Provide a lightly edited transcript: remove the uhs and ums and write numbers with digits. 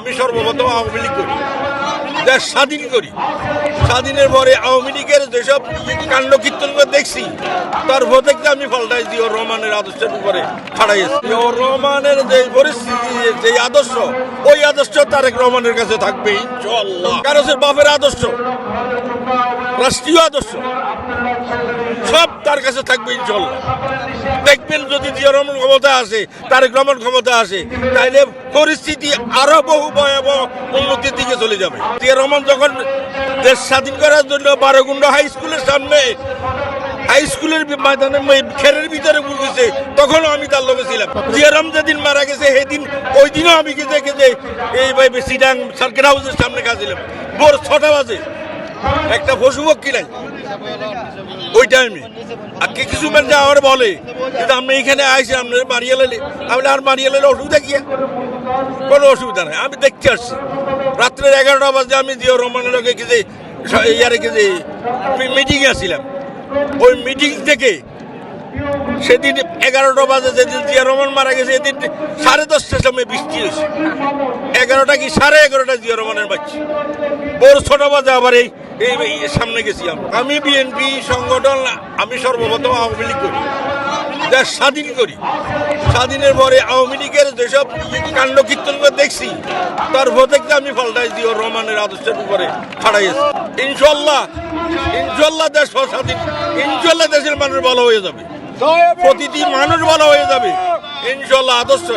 আমি সর্বপ্রথম আওয়ামী লীগ করি, দেশ স্বাধীন করি। স্বাধীনের পরে আওয়ামী লীগের যেসব কাণ্ড কীর্তন করে দেখছি, তারপর থেকে আমি পাল্টাই জিয়র রহমানের আদর্শের উপরে খাড়াইছি। জিয়র রহমানের যে পরিস্থিতি, যে আদর্শ, ওই আদর্শ তারেক রহমানের কাছে থাকবে ইনশাআল্লাহ। কারণ বাপের আদর্শ, রাষ্ট্রীয় আদর্শ, সব তার কাছে থাকবে ইনশাআল্লাহ। দেখবেন যদি জিয়র রহমান ক্ষমতা আসে, তারেক রহমান ক্ষমতা আসে, তাইলে পরিস্থিতি আরো বহু ভয়াবহ উন্নতির দিকে চলে যাবে। জিয়র রহমান যখন দেশ স্বাধীন করার জন্য বারোগুন্ড হাই স্কুলের সামনে, হাই স্কুলের ময়দানে খেরের ভিতরে বুঝেছে, তখনও আমি তার লোকে ছিলাম। জিয়র রহমান যেদিন মারা গেছে, সেদিন ওই দিনও আমি গেছে এই সিডাং সার্কিট হাউসের সামনে গেছিলাম ভোর 6টা বাজে। একটা পশু পক্ষী নাই ওই টাইমে। আর কিছু মানুষ আমার বলে যে আপনি এখানে আইসি, আপনার মারিয়ে লাইলে, আমি আর মারিয়ে লাইলে অসুবিধা কি? কোনো অসুবিধা নেই, আমি দেখতে আসছি। রাত্রে 11টা বাজে আমি জিয়র রহমানের লোকে মিটিংয়ে আসছিলাম। ওই মিটিং থেকে সেদিন 11টা বাজে, যেদিন জিয়র রহমান মারা গেছে, এদিন 10:30টার সময় বৃষ্টি হয়েছে। 11টা কি 11:30 জিয়র রহমানের বাচ্চা। ভোর 6টা বাজে আবার এই সামনে গেছি। আমি বিএনপি সংগঠন, আমি সর্বপ্রথম আওয়ামী লীগ করি, দেশ স্বাধীন করি। স্বাধীনের পরে আওয়ামী লীগের যেসব কাণ্ড কীর্তন করে দেখছি, তারপর থেকে আমি পাল্টাই জিয়র রহমানের আদর্শের উপরে খাড়াইছি। ইনশাআল্লাহ, ইনশাআল্লাহ দেশ স্বাধীন, ইনশাআল্লাহ দেশের মানুষ ভালো হয়ে যাবে, প্রতিটি মানুষ ভালো হয়ে যাবে ইনশাআল্লাহ। আদর্শ